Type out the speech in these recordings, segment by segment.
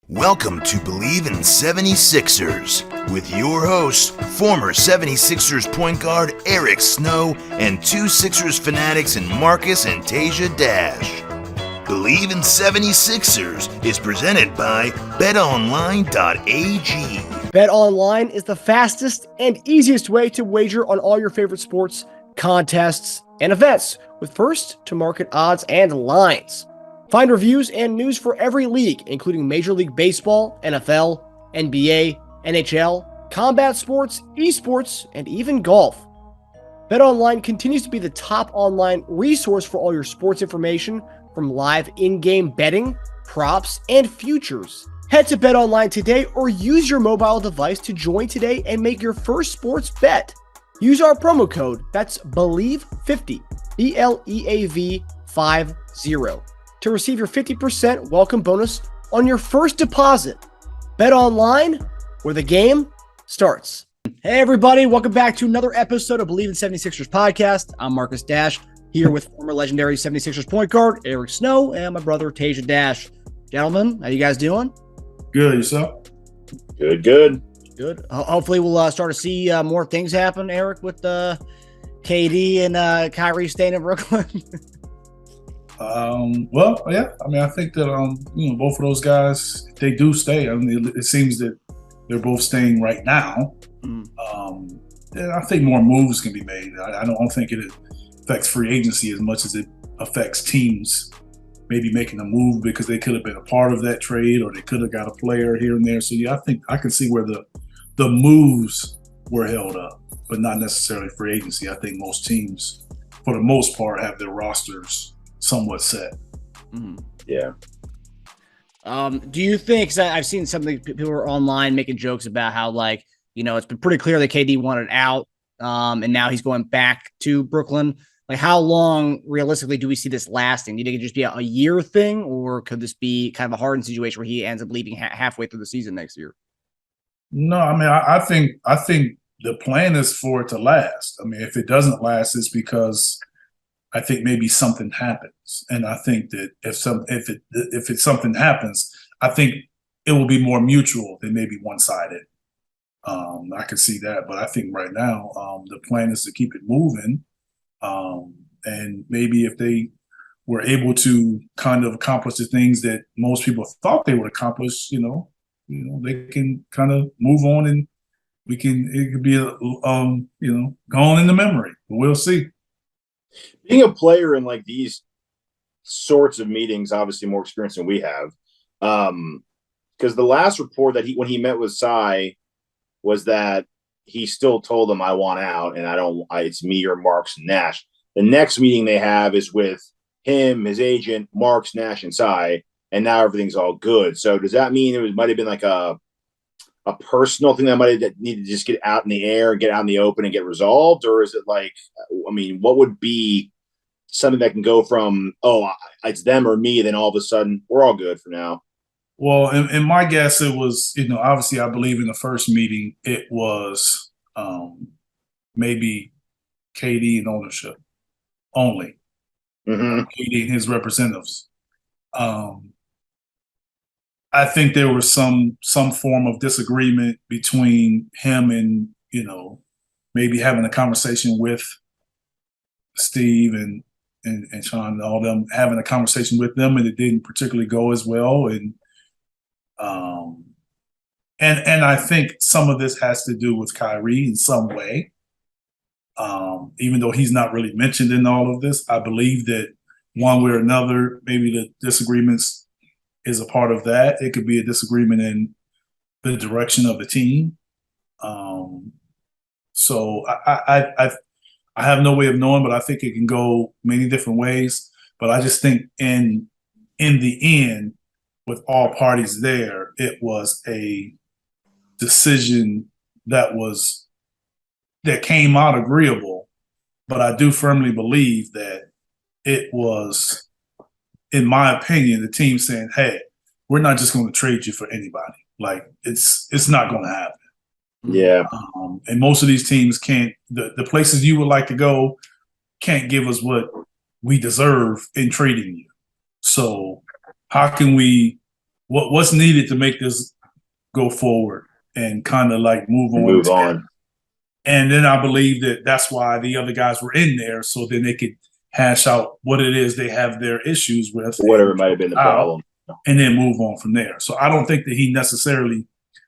Welcome to Bleav In 76ers with your hosts, former 76ers point guard Eric Snow and two Sixers fanatics in Marcus and Teja Dash. Bleav In 76ers is presented by BetOnline.AG. BetOnline is the fastest and easiest way to wager on all your favorite sports, contests, and events with first-to-market odds and lines. Find reviews and news for every league, including Major League Baseball, NFL, NBA, NHL, combat sports, esports, and even golf. BetOnline continues to be the top online resource for all your sports information, from live in-game betting, props, and futures. Head to BetOnline today or use your mobile device to join today and make your first sports bet. Use our promo code, that's Bleav50, BLEAV50, to receive your 50% welcome bonus on your first deposit. BetOnline, where the game starts. Hey everybody, welcome back to another episode of Bleav In 76ers podcast. I'm Marcus Dash, here with former legendary 76ers point guard Eric Snow and my brother Teja Dash. Gentlemen, how you guys doing? Good, yourself? Good. Hopefully we'll start to see more things happen, Eric, with KD and Kyrie staying in Brooklyn. Well, yeah. I mean, I think that both of those guys, if they do stay, I mean, it seems that they're both staying right now. And I think more moves can be made. I don't think it affects free agency as much as it affects teams maybe making a move because they could have been a part of that trade or they could have got a player here and there. So yeah, I think I can see where the moves were held up, but not necessarily free agency. I think most teams, for the most part, have their rosters somewhat set. Yeah. Do you think, cause I've seen something, people are online making jokes about how, like, it's been pretty clear that KD wanted out, and now he's going back to Brooklyn. Like, how long realistically do we see this lasting? Do you think it just be a year thing, or could this be kind of a Harden situation where he ends up leaving halfway through the season next year? No, I mean, I think the plan is for it to last. I mean, if it doesn't last, it's because I think maybe something happens, and I think that if something happens, I think it will be more mutual than maybe one-sided. I could see that, but I think right now the plan is to keep it moving, and maybe if they were able to kind of accomplish the things that most people thought they would accomplish, they can kind of move on, and it could be gone in the memory. But we'll see. Being a player in like these sorts of meetings, obviously more experience than we have. Because the last report that when he met with Cy was that he still told him, I want out and it's me or Marks and Nash. The next meeting they have is with him, his agent, Marks, Nash, and Cy, and now everything's all good. So does that mean it might have been like a personal thing that might have needed to just get out in the air, get out in the open and get resolved? Or is it like, I mean, what would be something that can go from, it's them or me, then all of a sudden we're all good for now? Well, in my guess, it was, obviously I believe in the first meeting, it was maybe KD and ownership only. KD and his representatives. I think there was some form of disagreement between him and, maybe having a conversation with Steve and Sean and all them, having a conversation with them, and it didn't particularly go as well. And I think some of this has to do with Kyrie in some way. Even though he's not really mentioned in all of this, I believe that one way or another, maybe the disagreements is a part of that. It could be a disagreement in the direction of the team. So I have no way of knowing, but I think it can go many different ways. But I just think in the end, with all parties there, it was a decision that came out agreeable. But I do firmly believe that it was, in my opinion, the team saying, hey, we're not just going to trade you for anybody. Like, it's not going to happen. Yeah. And most of these teams can't, the places you would like to go can't give us what we deserve in trading you. So how can we what's needed to make this go forward and kind of like move on. Move on. And then I Bleav that that's why the other guys were in there, so then they could hash out what it is they have their issues with. Whatever might have been the problem. And then move on from there. So I don't think that he necessarily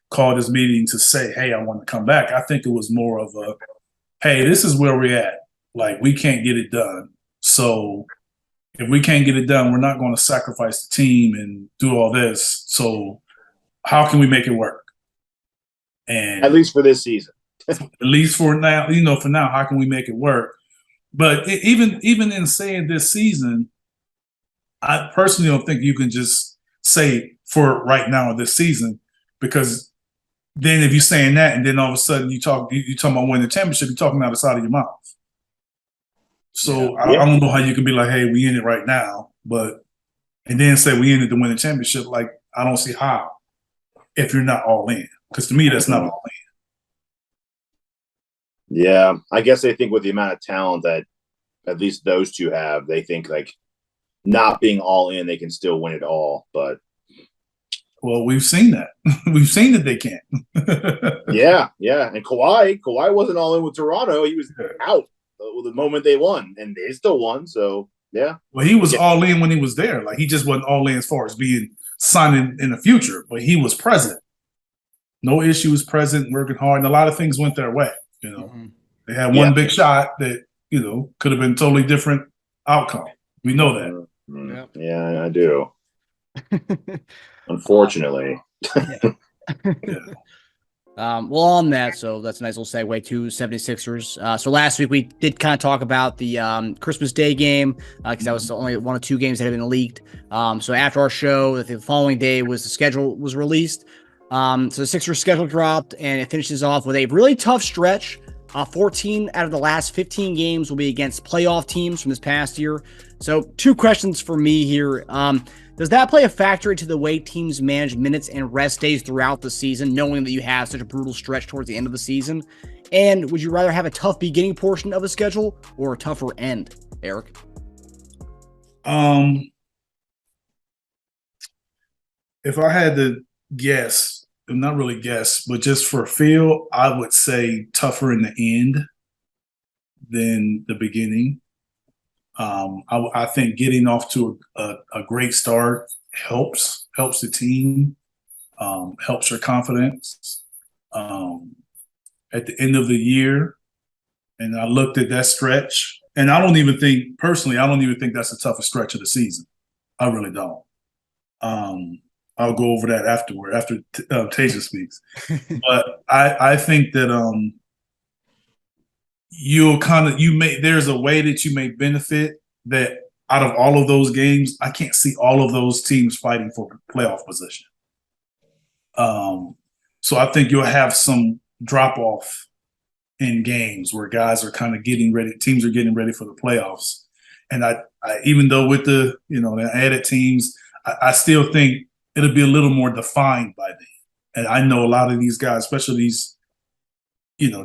called his meeting to say, hey, I want to come back. I think it was more of a, hey, this is where we're at. Like, we can't get it done. So if we can't get it done, we're not going to sacrifice the team and do all this. So how can we make it work? And at least for this season. At least for now, for now, how can we make it work? But even in saying this season, I personally don't think you can just say for right now this season, because then if you're saying that and then all of a sudden you're talking about winning the championship, you're talking out the side of your mouth. So I don't know how you can be like, hey, we in it right now, and then say we in it to win the championship. Like, I don't see how if you're not all in, because to me that's not all in. Yeah, I guess they think with the amount of talent that at least those two have, they think like not being all in, they can still win it all. But well, we've seen that. We've seen that they can't. yeah. And Kawhi wasn't all in with Toronto. He was out the moment they won, and they still won. So yeah. Well, he was all in when he was there. Like, he just wasn't all in as far as being signing in the future, but he was present. No issues, present, working hard, and a lot of things went their way. They had one big shot that could have been totally different outcome. We know that. Mm-hmm. Yeah, I do. Unfortunately. Well, on that, so that's a nice little segue to 76ers. So last week we did kind of talk about the Christmas Day game, because that was only one of two games that had been leaked. So after our show, the following day the schedule was released. So the Sixers schedule dropped, and it finishes off with a really tough stretch. 14 out of the last 15 games will be against playoff teams from this past year. So 2 questions for me here. Does that play a factor into the way teams manage minutes and rest days throughout the season, knowing that you have such a brutal stretch towards the end of the season? And would you rather have a tough beginning portion of the schedule or a tougher end, Eric? If I had to guess, not really guess, but just for feel, I would say tougher in the end than the beginning. I think getting off to a great start helps the team, helps your confidence. At the end of the year, and I looked at that stretch, and I don't even think that's the toughest stretch of the season. I really don't. I'll go over that after Teja speaks. But I think that there's a way that you may benefit that out of all of those games. I can't see all of those teams fighting for playoff position. So I think you'll have some drop off in games where guys are kind of getting ready, teams are getting ready for the playoffs. And I even though with the added teams, I still think it'll be a little more defined by then. And I know a lot of these guys, especially these,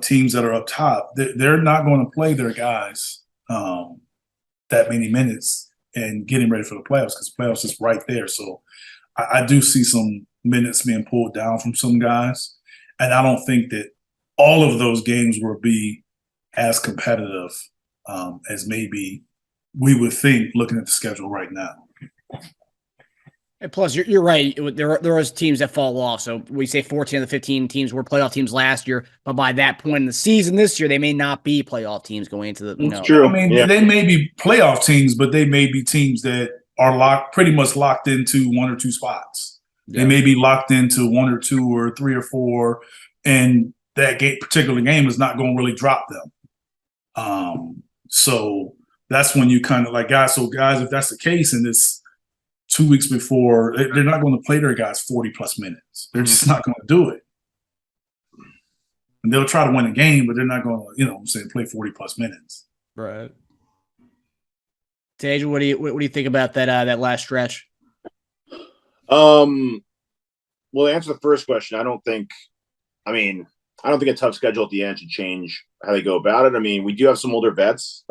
teams that are up top, they're not going to play their guys that many minutes and getting ready for the playoffs, because the playoffs is right there. So I do see some minutes being pulled down from some guys. And I don't think that all of those games will be as competitive as maybe we would think looking at the schedule right now. And plus, you're right. There are teams that fall off. So we say 14 of the 15 teams were playoff teams last year, but by that point in the season this year, they may not be playoff teams going into the. That's true. I mean, They may be playoff teams, but they may be teams that are pretty much locked into one or two spots. Yeah. They may be locked into one or two or three or four, and that particular game is not going to really drop them. So that's when you kind of like guys. So guys, if that's the case, and it's 2 weeks before, they're not going to play their guys 40 plus minutes. They're just not going to do it. And they'll try to win a game, but they're not going to, play 40 plus minutes. Right. Teja, what do you think about that last stretch? Well, to answer the first question, I don't think a tough schedule at the end should change how they go about it. I mean, we do have some older vets.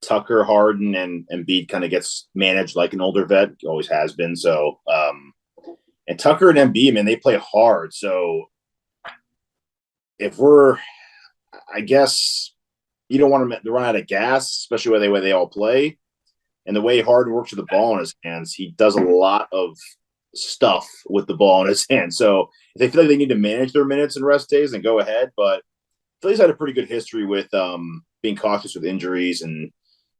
Tucker, Harden, and Embiid kind of gets managed like an older vet, always has been. So And Tucker and Embiid, man, they play hard. So I guess you don't want them to run out of gas, especially the way they all play. And the way Harden works with the ball in his hands, he does a lot of stuff with the ball in his hands. So if they feel like they need to manage their minutes and rest days, then go ahead. But Philly's had a pretty good history with being cautious with injuries and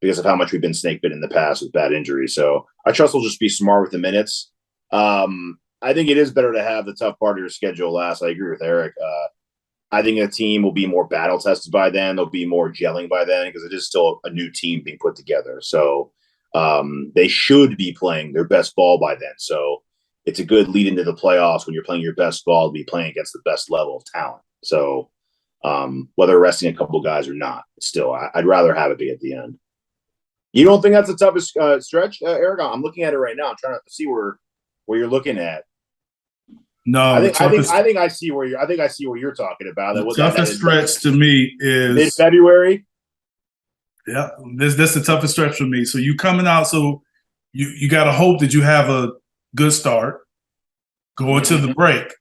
because of how much we've been snake bitten in the past with bad injuries. So I trust they'll just be smart with the minutes. I think it is better to have the tough part of your schedule last. I agree with Eric. I think a team will be more battle tested by then. They'll be more gelling by then because it is still a new team being put together. So they should be playing their best ball by then. So it's a good lead into the playoffs when you're playing your best ball to be playing against the best level of talent. So whether resting a couple guys or not, still, I'd rather have it be at the end. You don't think that's the toughest stretch, Eric? I'm looking at it right now. I'm trying to see where you're looking at. No, I think I see where you're talking about. The toughest stretch to me is mid-February. Yeah, that's the toughest stretch for me. So you coming out, so you got to hope that you have a good start. Go into the break.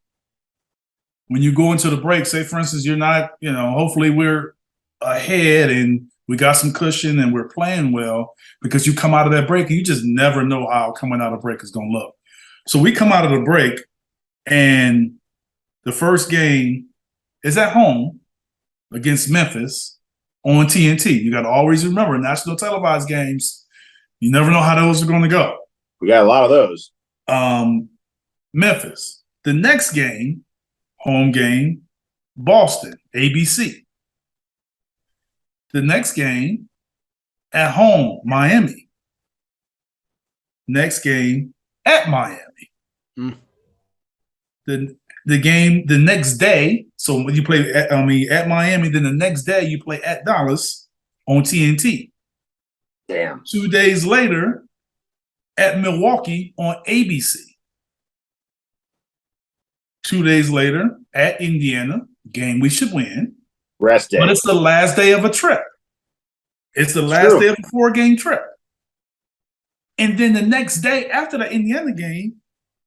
When you go into the break, say for instance, you're not, hopefully we're ahead and we got some cushion and we're playing well because you come out of that break and you just never know how coming out of break is going to look. So we come out of the break and the first game is at home against Memphis on TNT. You got to always remember national televised games. You never know how those are going to go. We got a lot of those. Memphis. The next game, home game, Boston, ABC. The next game, at home, Miami. Next game, at Miami. The game the next day, so when you play at Miami, then the next day you play at Dallas on TNT. Damn. 2 days later, at Milwaukee on ABC. 2 days later, at Indiana, game we should win. Rest day. But it's the last day of a trip. It's the last day of a 4-game trip. And then the next day after the Indiana game,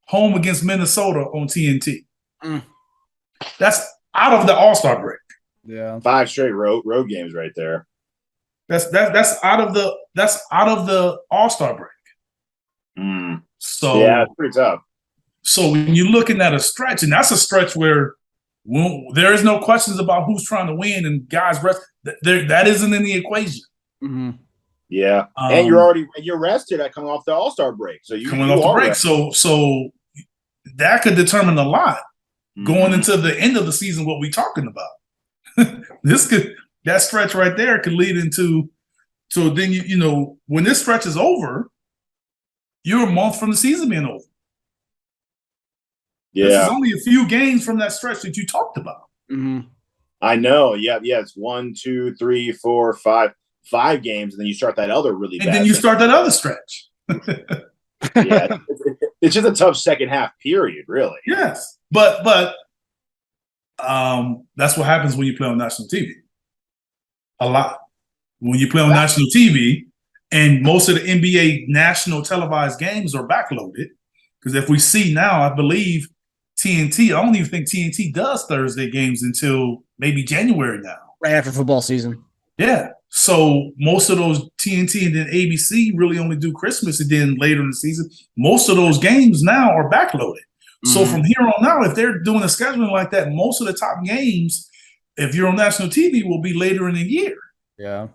home against Minnesota on TNT. That's out of the All-Star break. Yeah. 5 straight road games right there. That's out of the All-Star break. So yeah, it's pretty tough. So when you're looking at a stretch, and that's a stretch where there is no questions about who's trying to win and guys rest. That isn't in the equation. Mm-hmm. Yeah, and you're rested at coming off the All-Star break. So you coming off the break, so that could determine a lot going into the end of the season. What we talking about? That stretch right there could lead into. So then when this stretch is over, you're a month from the season being over. Yeah, this is only a few games from that stretch that you talked about. Mm-hmm. I know. Yeah. It's 1, 2, 3, 4, 5 games, and then you start that other really bad. And then you start that other stretch. Yeah, it's just a tough second half period, really. Yes, but that's what happens when you play on national TV. A lot when you play on national TV, and most of the NBA national televised games are backloaded. Because if we see now, I Bleav TNT. I don't even think TNT does Thursday games until maybe January now. Right after football season. Yeah. So most of those TNT and then ABC really only do Christmas and then later in the season. Most of those games now are backloaded. Mm-hmm. So from here on out, if they're doing a scheduling like that, most of the top games, if you're on national TV, will be later in the year. Yeah.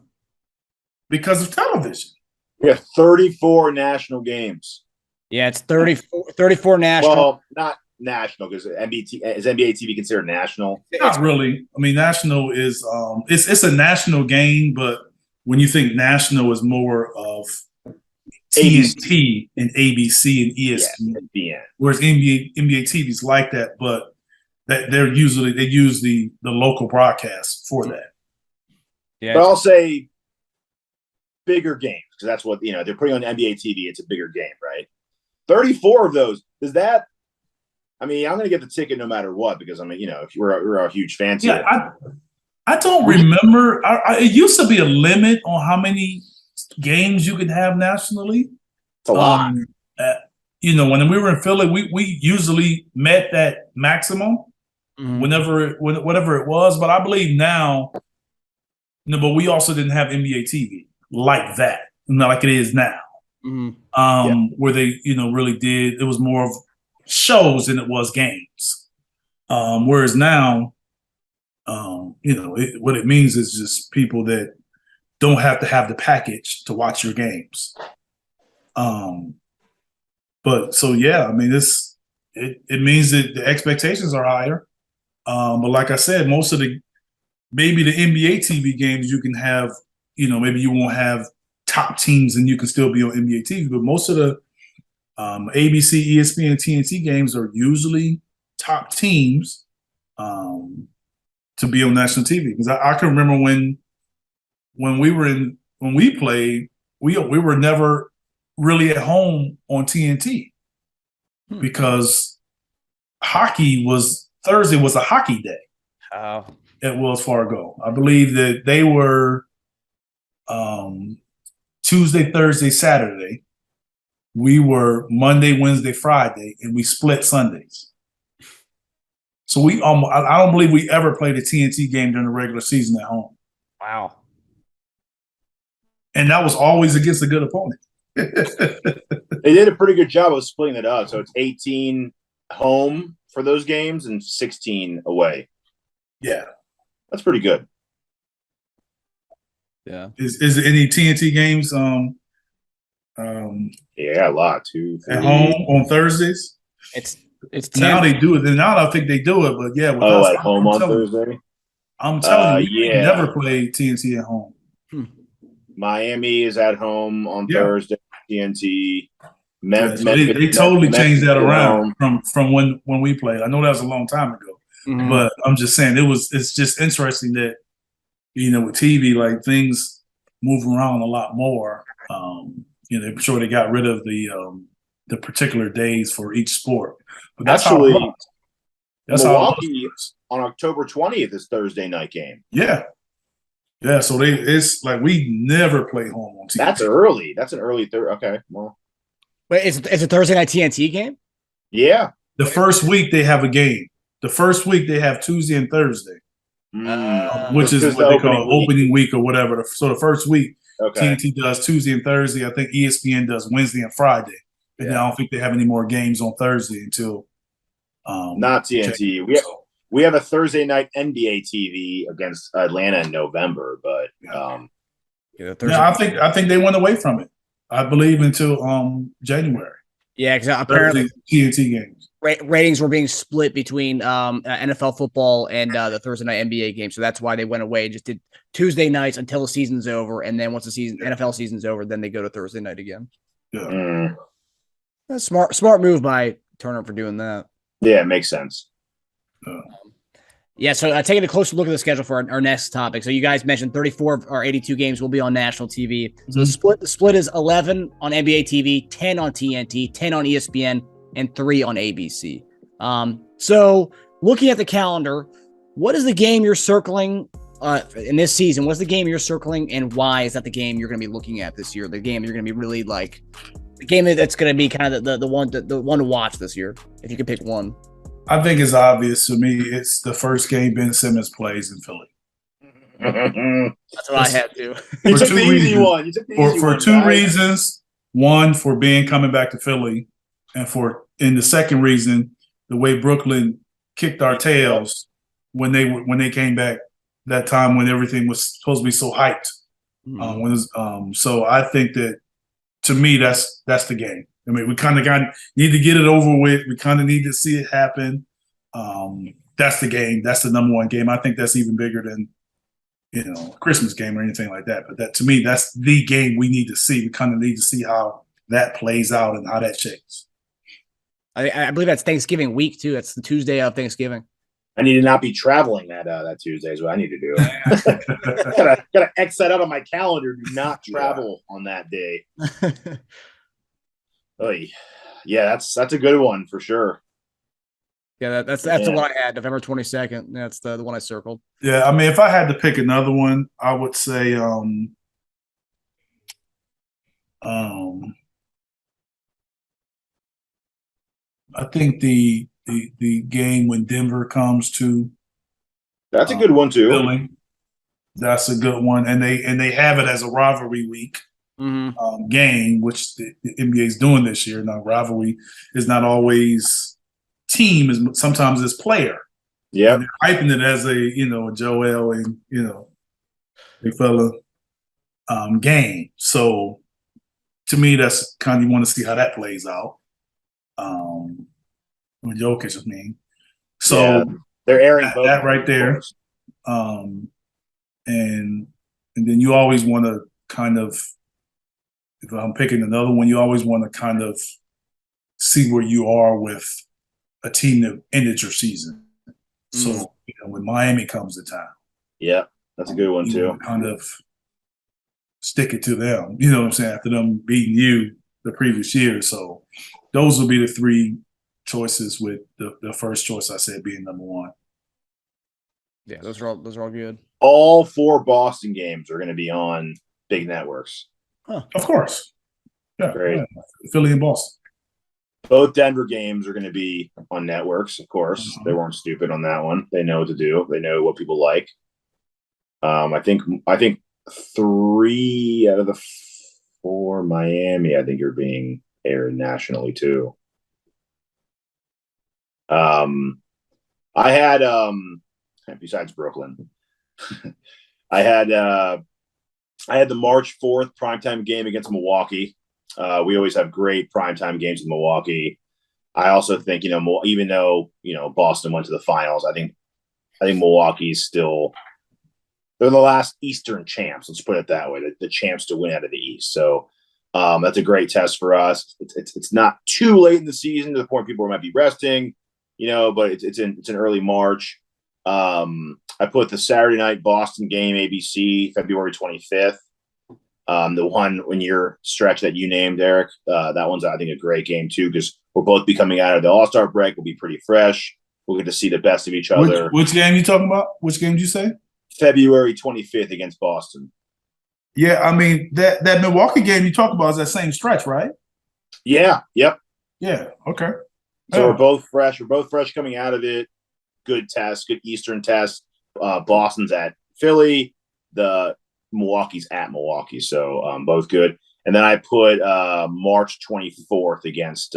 Because of television. We have 34 national games. Yeah, it's 34 national. Well, not national because is NBA TV considered national? Not really. I mean, national is it's a national game, but when you think national is more of TNT and ABC and ESPN, whereas NBA TV is like that, but that they use the local broadcast for that. Yeah, but I'll say bigger games because that's what they're putting on NBA TV. It's a bigger game, right? 34 of those. Does that? I mean, I'm going to get the ticket no matter what because if we're a huge fan. Yeah, I don't remember. It used to be a limit on how many games you could have nationally. It's a lot. when we were in Philly, we usually met that maximum whatever it was. But I Bleav now, but we also didn't have NBA TV like that, not like it is now. Where they, really did. It was more of shows than it was games. Whereas now, what it means is just people that don't have to have the package to watch your games. But so yeah, I mean, it means that the expectations are higher. But like I said, most of maybe the NBA TV games you can have, maybe you won't have top teams and you can still be on NBA TV. But most of the ABC, ESPN, and TNT games are usually top teams to be on national TV. Because I can remember when we played, we were never really at home on TNT because Thursday was a hockey day at Wells Fargo. I Bleav that they were Tuesday, Thursday, Saturday. We were Monday, Wednesday, Friday, and we split Sundays. So I don't Bleav we ever played a TNT game during the regular season at home. Wow. And that was always against a good opponent. They did a pretty good job of splitting it up. So it's 18 home for those games and 16 away. Yeah. That's pretty good. Yeah. Is there any TNT games Yeah, a lot too. at home on Thursdays? It's now they do it. Now I don't think they do it, but yeah. With us, at home on Thursday? I'm telling you, we never played TNT at home. Miami is at home on Thursday. TNT. So they totally changed that around from when we played. I know that was a long time ago, but I'm just saying it's just interesting that with TV, like things move around a lot more. I'm sure they got rid of the particular days for each sport. But that's actually that's Milwaukee on October 20th is Thursday night game. Yeah. Yeah, so it's like we never play home on TV. That's early. That's an early third. Okay, well, wait, it's a Thursday night TNT game? Yeah. The first week they have a game. The first week they have Tuesday and Thursday, which is what they call opening week or whatever. So the first week TNT does Tuesday and Thursday. I think ESPN does Wednesday and Friday. And then I don't think they have any more games on Thursday until not TNT. We have a Thursday night NBA TV against Atlanta in November, but I think they went away from it. I Bleav until January. Yeah, because apparently TNT games ratings were being split between NFL football and the Thursday night NBA game, so that's why they went away. Just did Tuesday nights until the season's over, and then once the NFL season's over, then they go to Thursday night again. Yeah, that's smart move by Turner for doing that. Yeah, it makes sense. So taking a closer look at the schedule for our next topic. So you guys mentioned 34 or 82 games will be on national TV. So the split is 11 on NBA TV, 10 on TNT, 10 on ESPN, and 3 on ABC. So looking at the calendar, what is the game you're circling in this season? What's the game you're circling, and why is that the game you're going to be looking at this year? The game you're going to be really like the game that's going to be kind of the one to watch this year, if you could pick one. I think it's obvious to me. It's the first game Ben Simmons plays in Philly. That's what I had to. You took the easy one. For two reasons. One, for Ben coming back to Philly, and the second reason, the way Brooklyn kicked our tails when they came back that time when everything was supposed to be so hyped. So I think that, to me, that's the game. I mean, we kind of need to get it over with. We kind of need to see it happen. That's the game. That's the number one game. I think that's even bigger than, a Christmas game or anything like that. But that, to me, that's the game we need to see. We kind of need to see how that plays out and how that shakes. I Bleav that's Thanksgiving week too. That's the Tuesday of Thanksgiving. I need to not be traveling that Tuesday is what I need to do. gotta X that out on my calendar. Do not travel on that day. Yeah, that's a good one for sure. Yeah, that's the one I had, November 22nd. That's the one I circled. Yeah, I mean, if I had to pick another one, I would say I think the game when Denver comes to That's a good one too. Philly, that's a good one, and they have it as a rivalry week game, which the NBA is doing this year. Now, rivalry is not always team; is sometimes it's player. Yeah, hyping it as a Joel and big fella game. So to me, that's kind of you want to see how that plays out. When Jokic, I mean, so yeah, they're airing that right there, and then you always want to kind of, if I'm picking another one, you always want to kind of see where you are with a team that ended your season. So when Miami comes to town, yeah, that's a good one too. Kind of stick it to them, you know what I'm saying, after them beating you the previous year. So those will be the three choices, with the first choice I said being number one. Yeah, those are all good. All 4 Boston games are going to be on big networks. Huh. Of course. Yeah. Great. Yeah. Philly and Boston. Both Denver games are going to be on networks, of course. They weren't stupid on that one. They know what to do. They know what people like. I think 3 out of the 4 Miami, I think, are being aired nationally too. I had besides Brooklyn, I had the March 4th primetime game against Milwaukee. We always have great primetime games in Milwaukee. I also think, even though, Boston went to the finals, I think Milwaukee's still, they're the last Eastern champs. Let's put it that way, the champs to win out of the East. So that's a great test for us. It's not too late in the season to the point people might be resting, but it's in early March. I put the Saturday night Boston game, ABC, February 25th. The one when your stretch that you named, Eric, that one's, I think, a great game too, because we'll both be coming out of the All-Star break. We'll be pretty fresh. We'll get to see the best of each other. Which game you talking about? Which game did you say? February 25th against Boston. Yeah, I mean, that Milwaukee game you talked about is that same stretch, right? Yeah. Yep. Yeah. Okay. So we're both fresh. We're both fresh coming out of it. Good test. Good Eastern test. Boston's at Philly. The Milwaukee's at Milwaukee. So both good. And then I put March 24th against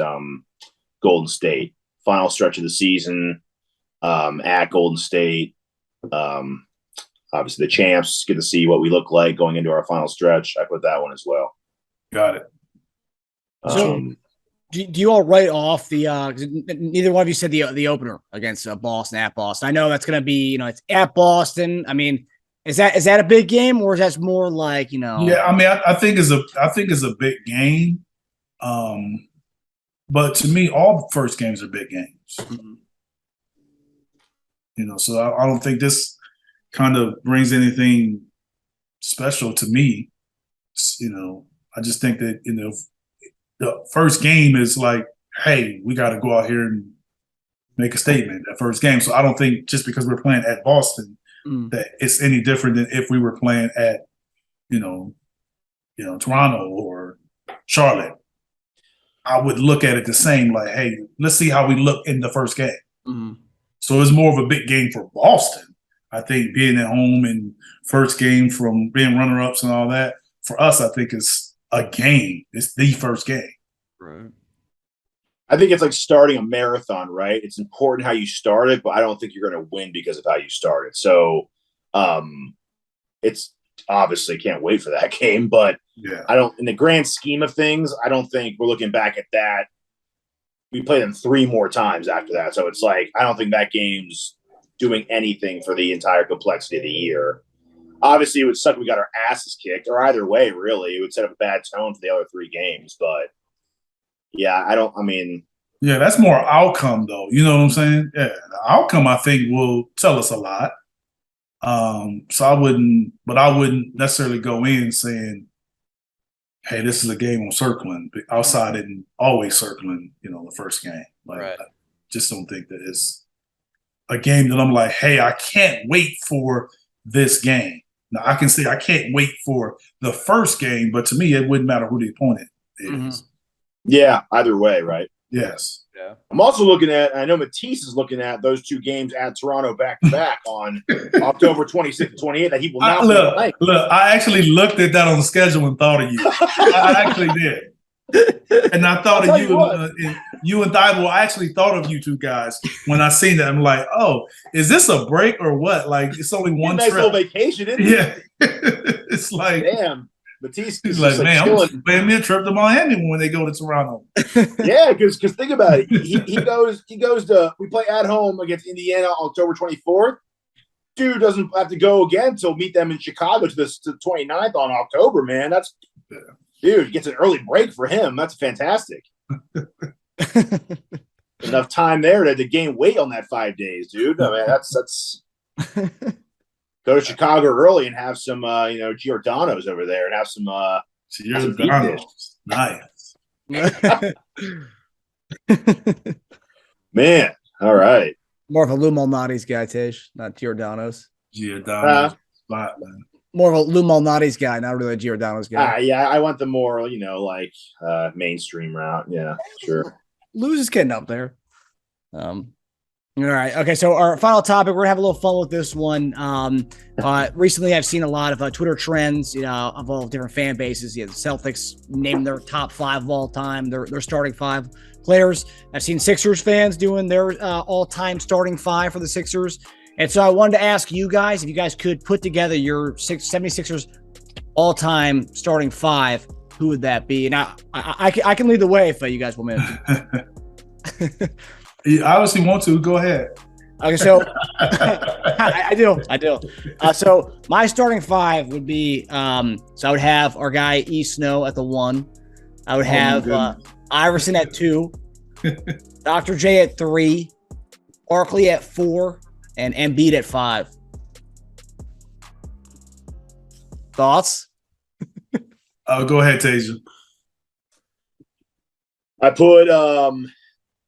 Golden State. Final stretch of the season at Golden State. Obviously the champs, get to see what we look like going into our final stretch. I put that one as well. Got it. So do you all write off the neither one of you said the opener against Boston at Boston? I know that's going to be, it's at Boston. I mean, is that a big game, or is that more like, Yeah, I mean, I think it's a big game. But to me, all first games are big games. Mm-hmm. So I don't think this kind of brings anything special to me. I just think that, the first game is like, hey, we got to go out here and make a statement that first game. So I don't think just because we're playing at Boston that it's any different than if we were playing at, Toronto or Charlotte. I would look at it the same, like, hey, let's see how we look in the first game. Mm-hmm. So it's more of a big game for Boston. I think being at home and first game from being runner-ups and all that, for us, I think it's a game. It's the first game. Right. I think it's like starting a marathon, right? It's important how you start it, but I don't think you're going to win because of how you started. So it's obviously can't wait for that game, but yeah. I don't, in the grand scheme of things, I don't think we're looking back at that. We play them 3 more times after that. So it's like, I don't think that game's doing anything for the entire complexity of the year. Obviously, it would suck if we got our asses kicked, or either way, really. It would set up a bad tone for the other 3 games. But, yeah, yeah, that's more outcome, though. You know what I'm saying? Yeah, the outcome, I think, will tell us a lot. So I wouldn't necessarily go in saying, hey, this is a game I'm circling. Outside and always circling, the first game. Right. I just don't think that it's a game that I'm like, hey, I can't wait for this game. Now, I can say I can't wait for the first game, but to me, it wouldn't matter who the opponent is. Mm-hmm. Yeah, either way, right? Yes. Yeah. I'm also looking at, I know Matisse is looking at those two games at Toronto back-to-back on October 26th and 28th that he will not be playing. Look, I actually looked at that on the schedule and thought of you. I actually did. And I thought of you and Thybulle. I actually thought of you two guys when I seen that. I'm like, oh, is this a break or what? Like, it's only one nice trip. little vacation, isn't it? Yeah. It's like, damn. Matisse he's is like, man, chilling. I'm paying me a trip to Miami when they go to Toronto. Yeah, because think about it. He goes to, we play at home against Indiana on October 24th. Dude doesn't have to go again until meet them in Chicago to the 29th on October, man. That's dude, he gets an early break for him. That's fantastic. Enough time there to gain weight on that 5 days, dude. I mean, that's go to Chicago early and have some Giordano's over there and have some deep dish. Nice. Man, all right. More of a Lou Malnati's guy, Tej, not Giordano's. Giordano's spot, man. More of a Lou Malnati's guy, not really a Giordano's guy. Yeah, I want the more, mainstream route. Yeah, sure. Lou's is getting up there. All right. Okay. So our final topic, we're gonna have a little fun with this one. Recently I've seen a lot of Twitter trends, of all different fan bases. The Celtics named their top 5 of all time, their starting 5 players. I've seen Sixers fans doing their all-time starting 5 for the Sixers. And so I wanted to ask you guys if you guys could put together your 76ers all-time starting 5, who would that be? And I can lead the way if you guys want me to. You obviously want to. Go ahead. Okay, so I do. So my starting 5 would be, so I would have our guy E. Snow at the 1. I would have Iverson at 2, Dr. J at 3, Barkley at 4, and Embiid at 5. Thoughts? Go ahead, Teja. I put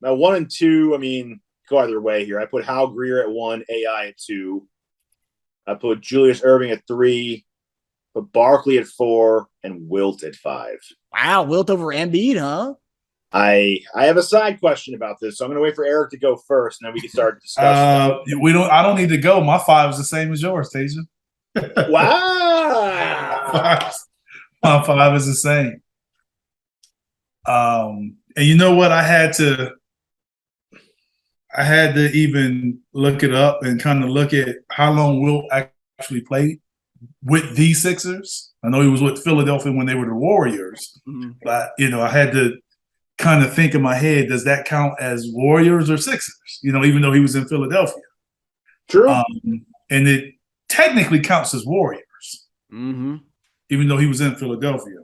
my 1 and 2. I mean, go either way here. I put Hal Greer at 1, AI at 2. I put Julius Erving at 3, put Barkley at 4, and Wilt at 5. Wow, Wilt over Embiid, huh? I have a side question about this, so I'm going to wait for Eric to go first, and then we can start discussing. I don't need to go. My 5 is the same as yours, Teja. Wow. My 5 is the same. And you know what? I had to even look it up and kind of look at how long Wilt actually played with the Sixers. I know he was with Philadelphia when they were the Warriors, but I had to kind of think in my head, does that count as Warriors or Sixers? Even though he was in Philadelphia. True. And it technically counts as Warriors, Mm-hmm. even though he was in Philadelphia.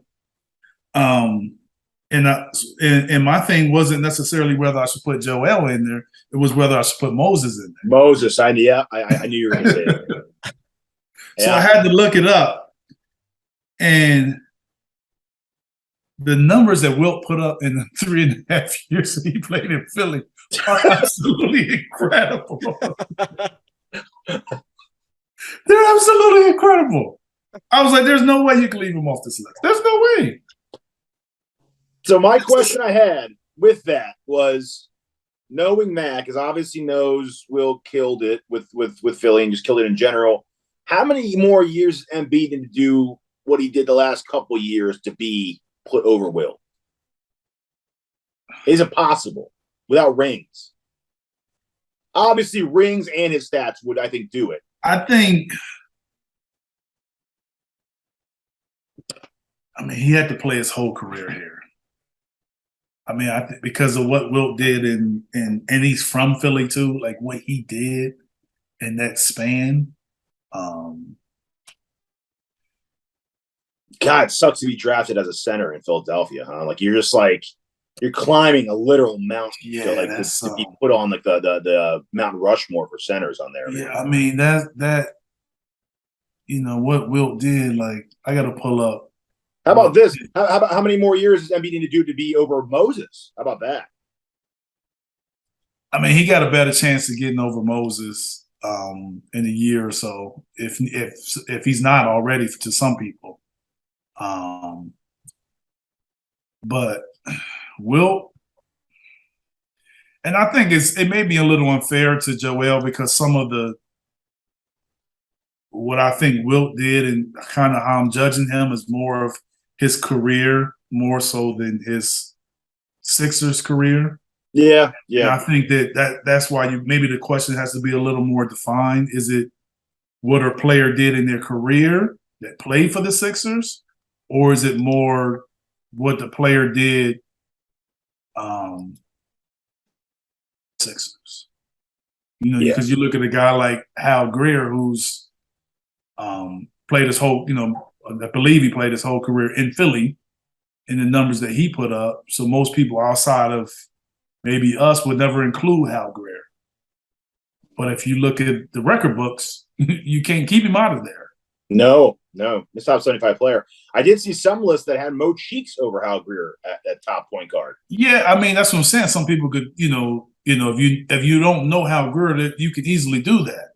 And my thing wasn't necessarily whether I should put Joel in there. It was whether I should put Moses in there. Moses, I knew you were going to say it. So I had to look it up. And the numbers that Wilt put up in the 3.5 years that he played in Philly are absolutely incredible. They're absolutely incredible. I was like, there's no way you can leave him off this list. There's no way. So my question I had with that was, knowing that, because obviously knows Will killed it with Philly and just killed it in general, how many more years does Embiid need to do what he did the last couple years to be put over Will? Is it possible without rings? Obviously, rings and his stats would, I think, do it. He had to play his whole career here. I think because of what Wilt did and he's from Philly too, like what he did in that span. God, it sucks to be drafted as a center in Philadelphia, huh? Like you're climbing a literal mountain to be put on like the Mount Rushmore for centers on there. Man. Yeah, that what Wilt did, like I got to pull up. How about this? How many more years does Embiid need to do to be over Moses? How about that? He got a better chance of getting over Moses in a year or so, if he's not already to some people. But Wilt, And I think it may be a little unfair to Joel because some of what I think Wilt did and kind of how I'm judging him is more of his career, more so than his Sixers career. Yeah. And I think that's why maybe the question has to be a little more defined. Is it what a player did in their career that played for the Sixers, or is it more what the player did Sixers? Because you look at a guy like Hal Greer, who's played his whole, I Bleav he played his whole career in Philly in the numbers that he put up. So most people outside of maybe us would never include Hal Greer. But if you look at the record books, you can't keep him out of there. No. He's top 75 player. I did see some lists that had Mo Cheeks over Hal Greer at top point guard. Yeah, I mean, that's what I'm saying. Some people could, if you don't know Hal Greer, you could easily do that.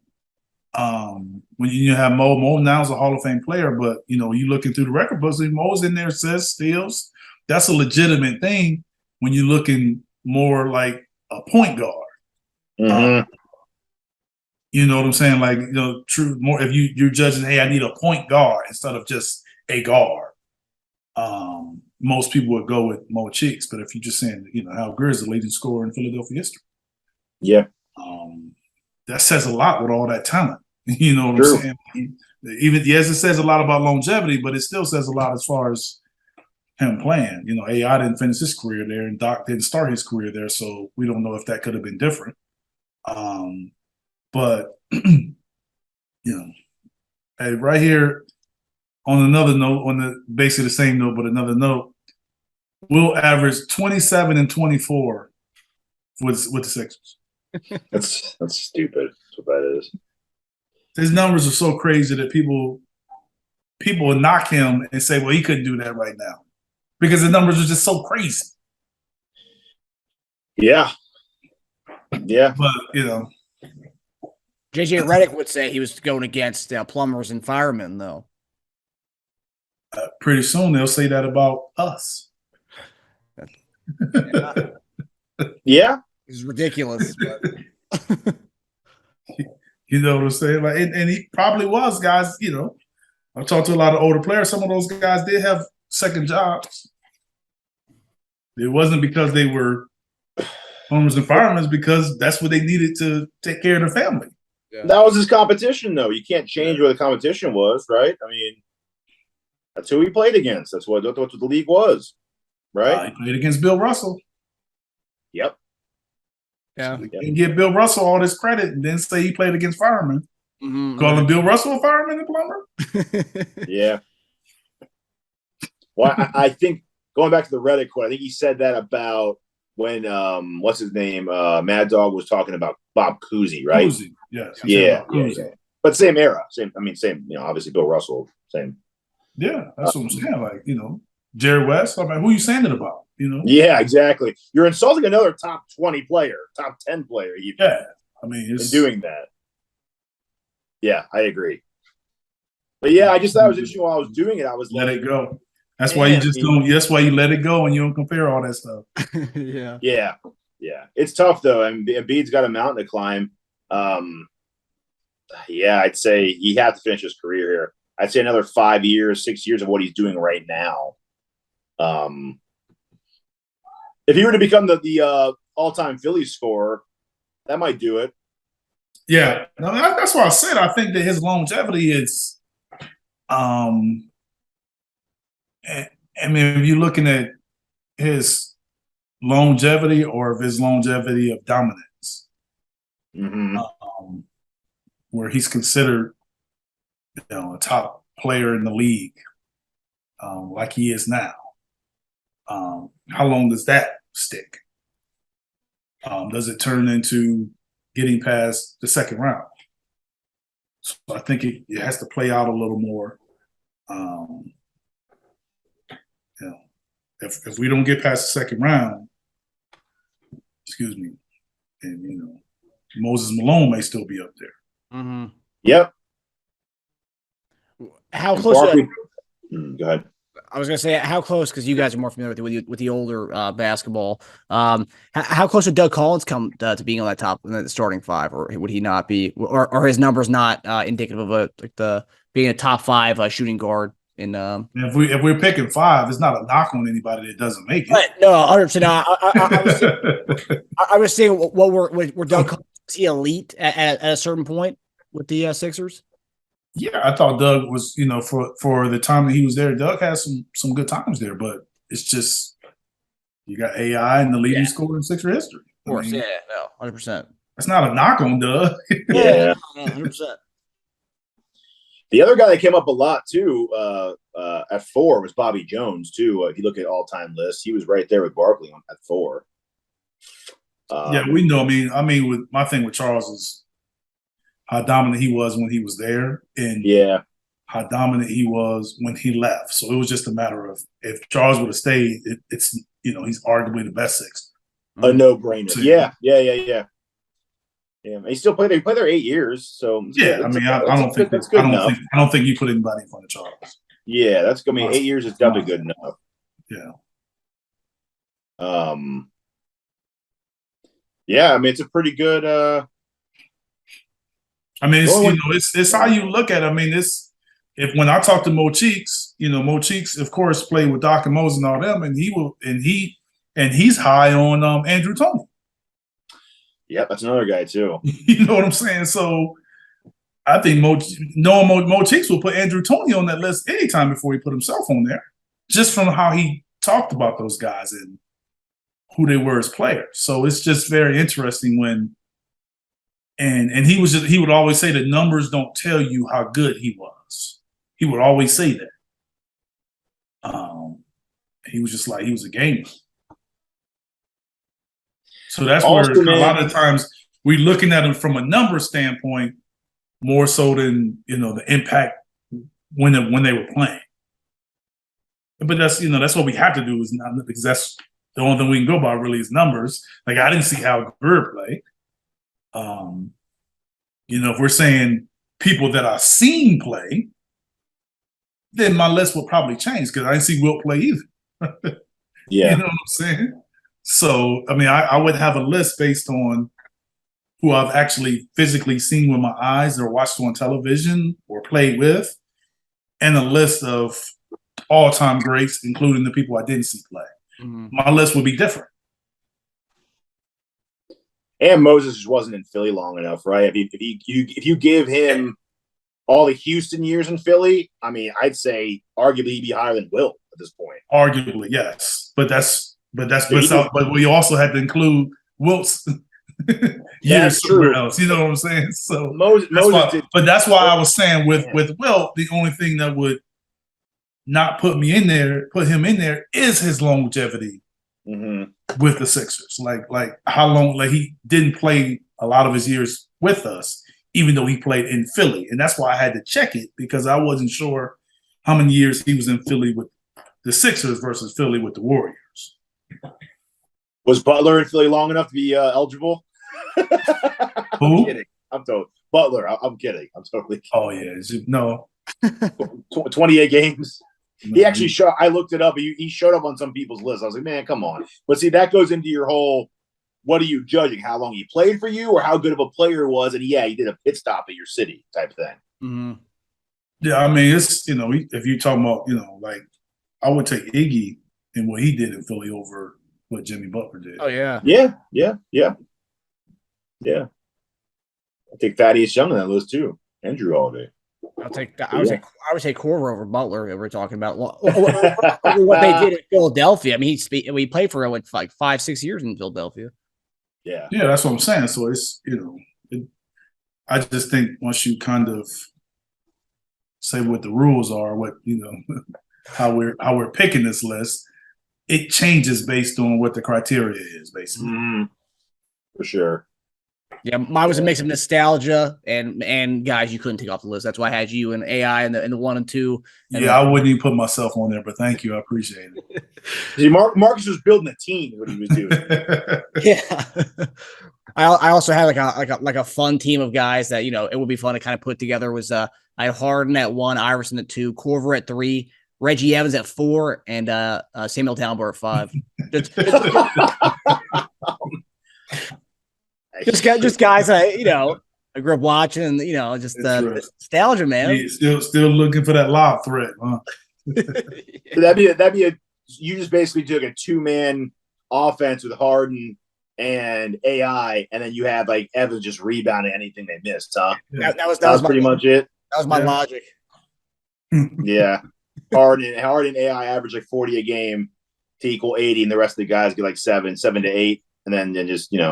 When you have Mo now is a Hall of Fame player, but you looking through the record books, Mo's in there, says steals. That's a legitimate thing when you're looking more like a point guard. Mm-hmm. You know what I'm saying? Like, true more if you're judging, hey, I need a point guard instead of just a guard. Most people would go with Mo Cheeks, but if you're just saying, Hal Greer is the leading scorer in Philadelphia history. Yeah. That says a lot with all that talent. You know what True. I'm saying? Even yes, it says a lot about longevity, but it still says a lot as far as him playing. AI didn't finish his career there, and Doc didn't start his career there, so we don't know if that could have been different. But hey, right here on another note, basically the same note, but another note, Will average 27 and 24 with the Sixers. That's stupid. That's what that is. His numbers are so crazy that people will knock him and say, well, he couldn't do that right now because the numbers are just so crazy. Yeah. But, JJ Redick would say he was going against plumbers and firemen, though. Pretty soon they'll say that about us. Yeah. It's ridiculous. But... You know what I'm saying? Like, and he probably was, guys. I've talked to a lot of older players. Some of those guys did have second jobs. It wasn't because they were plumbers and firemen, because that's what they needed to take care of their family. Yeah. That was his competition, though. You can't change what the competition was, right? I mean, that's who he played against. That's what the league was, right? He played against Bill Russell. Yep. Yeah. So you give Bill Russell all this credit and then say he played against firemen. Mm-hmm. Calling Bill Russell a fireman and plumber? Yeah. Well, I think going back to the Reddit quote, I think he said that about when what's his name? Mad Dog was talking about Bob Cousy, right? Cousy, yes. Yeah. But same era. Same, obviously Bill Russell, same. Yeah, that's what I'm saying. Like, Jerry West, I mean, who are you saying it about? Yeah, exactly. You're insulting another top 20 player, top 10 player, even. Yeah. I mean, in doing that. Yeah, I agree. But yeah, I just thought it was interesting while I was doing it. I was let it go. That's why you don't. That's why you let it go and you don't compare all that stuff. Yeah. It's tough though. I mean, Embiid's got a mountain to climb. Yeah, I'd say he had to finish his career here. I'd say another 5 years, 6 years of what he's doing right now. If he were to become the all-time Phillies scorer, that might do it. Yeah, no, that's what I said. I think that his longevity is, I mean, if you're looking at his longevity or his longevity of dominance, where he's considered, a top player in the league, like he is now. How long does that stick? Does it turn into getting past the second round? So I think it has to play out a little more. If we don't get past the second round, and Moses Malone may still be up there. Mm-hmm. Yep. How close? Go ahead. I was gonna say how close, because you guys are more familiar with the older basketball. How close would Doug Collins come to being on that top in the starting five, or would he not be, or his numbers not indicative of being a top five shooting guard in? If we're picking five, it's not a knock on anybody that doesn't make it. Right, no, 100%. I was saying what were Doug Collins, is he elite at a certain point with the Sixers? Yeah, I thought Doug was, for the time that he was there, Doug had some good times there, but it's just you got AI and the leading scorer in Sixer history. Of course, no, 100%. It's not a knock on Doug. Yeah, 100%. The other guy that came up a lot too at 4 was Bobby Jones too. If you look at all-time lists, he was right there with Barkley at 4. Yeah, we know. I mean, with my thing with Charles is how dominant he was when he was there, and how dominant he was when he left. So it was just a matter of if Charles would have stayed, it's he's arguably the best six. A no-brainer. So, yeah. He still played there. He played there 8 years. So yeah, I don't think you put anybody in front of Charles. Yeah, that's gonna be 8 years is definitely good enough. Yeah. Yeah, it's a pretty good. It's how you look at it. When I talk to Mo Cheeks, Mo Cheeks, of course, played with Doc and Moses and all them, and he's high on Andrew Toney. Yeah, that's another guy too. You know what I'm saying? So I think Mo Cheeks will put Andrew Toney on that list anytime before he put himself on there, just from how he talked about those guys and who they were as players. So it's just very interesting when. And he would always say the numbers don't tell you how good he was. He would always say that. He was just like he was a gamer. So that's where a lot of times we're looking at him from a number standpoint more so than the impact when they were playing. But that's what we have to do is not, because that's the only thing we can go by really is numbers. Like I didn't see how Greer play. If we're saying people that I've seen play, then my list will probably change because I didn't see Wilt play either. Yeah. You know what I'm saying? So, I would have a list based on who I've actually physically seen with my eyes or watched on television or played with, and a list of all-time greats, including the people I didn't see play. Mm-hmm. My list would be different. And Moses just wasn't in Philly long enough, right? If you give him all the Houston years in Philly, I'd say arguably he'd be higher than Wilt at this point. Arguably, yes, but we also had to include Wilt's years somewhere else. You know what I'm saying? So Moses that's why I was saying with Wilt, the only thing that would not put him in there is his longevity. Mm-hmm. With the Sixers, like how long? Like he didn't play a lot of his years with us, even though he played in Philly, and that's why I had to check it because I wasn't sure how many years he was in Philly with the Sixers versus Philly with the Warriors. Was Butler in Philly long enough to be eligible? Who? I'm kidding. Butler. I'm kidding. I'm totally kidding. Oh yeah, no. 28 games. He actually showed. I looked it up. He showed up on some people's list. I was like, man, come on. But see, that goes into your whole. What are you judging? How long he played for you, or how good of a player he was? And he did a pit stop at your city, type thing. Mm-hmm. Yeah, it's if you're talking about like I would take Iggy and what he did in Philly over what Jimmy Butler did. Oh yeah, yeah. I think Thaddeus Young on that list too. Andrew Holiday. I would take Korver over Butler if we're talking about what they did in Philadelphia. He played for like 5-6 years in Philadelphia. Yeah, that's what I'm saying. So it's I just think once you kind of say what the rules are, what how we're picking this list, it changes based on what the criteria is, basically. Mm-hmm. For sure. Yeah, mine was a mix of nostalgia and guys you couldn't take off the list. That's why I had you and AI in the 1 and 2. And I wouldn't even put myself on there, but thank you, I appreciate it. See, Marcus was building a team. What he was doing. Yeah. I also had like a fun team of guys that it would be fun to kind of put together. Was I had Harden at 1, Iverson at 2, Korver at 3, Reggie Evans at 4, and Samuel Talbot at 5. just guys I grew up watching, and just nostalgia, man. Yeah, still looking for that lob threat, huh? That'd be you just basically took a 2-man offense with Harden and AI, and then you had like Evans just rebounding anything they missed, huh? Yeah. That was pretty much it. That was my logic. Yeah. Harden AI average like 40 a game to equal 80, and the rest of the guys get like 7 to 8, and then just You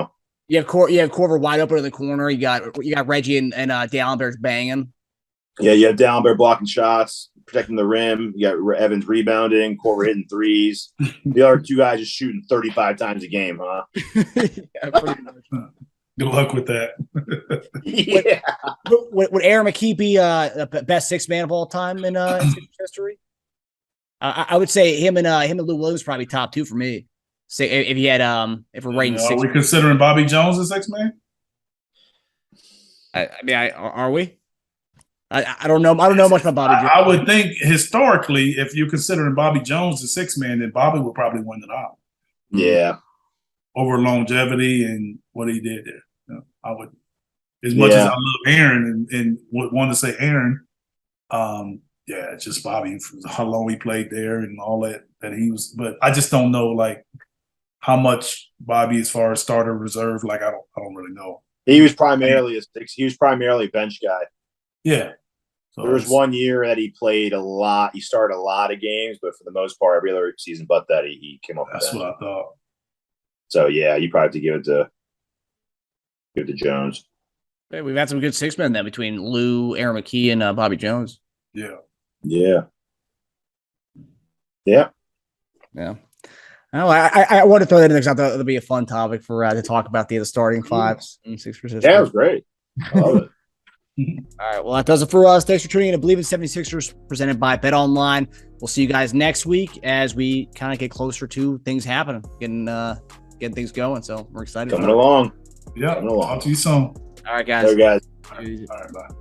have Corver wide open in the corner. You got Reggie and D'Alembert banging. Yeah, you have D'Alembert blocking shots, protecting the rim. You got Evans rebounding, Corver hitting threes. The other 2 guys just shooting 35 times a game, huh? Yeah, pretty much. Good luck with that. Yeah. Would Aaron McKee be the best 6 man of all time in history? I would say him and Lou Williams probably top 2 for me. Say if he had if we're rating 6. Are we considering Bobby Jones a 6 man? Are we? I don't know. I don't know much about Bobby Jones. I would think historically, if you're considering Bobby Jones a 6 man, then Bobby would probably win it out. Yeah. Over longevity and what he did there. I would, as much as I love Aaron and would want to say Aaron, it's just Bobby, how long he played there and all that he was. But I just don't know like how much Bobby, as far as starter reserve, like I don't really know. He was primarily a bench guy. Yeah. So there was 1 year that he played a lot. He started a lot of games, but for the most part, every other season but that, he came up. That's what I thought. So yeah, you probably have to give it to Jones. Hey, we've had some good 6 men then between Lou, Aaron McKee, and Bobby Jones. Yeah. Yeah. Oh, I want to throw that in there because I thought it'll be a fun topic for to talk about the starting 5s and 6ers. Yeah, it was great. I love it. All right, well, that does it for us. Thanks for tuning in to Bleav In 76ers, presented by BetOnline. We'll see you guys next week as we kind of get closer to things happening, getting things going. So we're excited. Coming along. Yeah. Talk to you soon. All right, guys. All right, guys. All right, bye.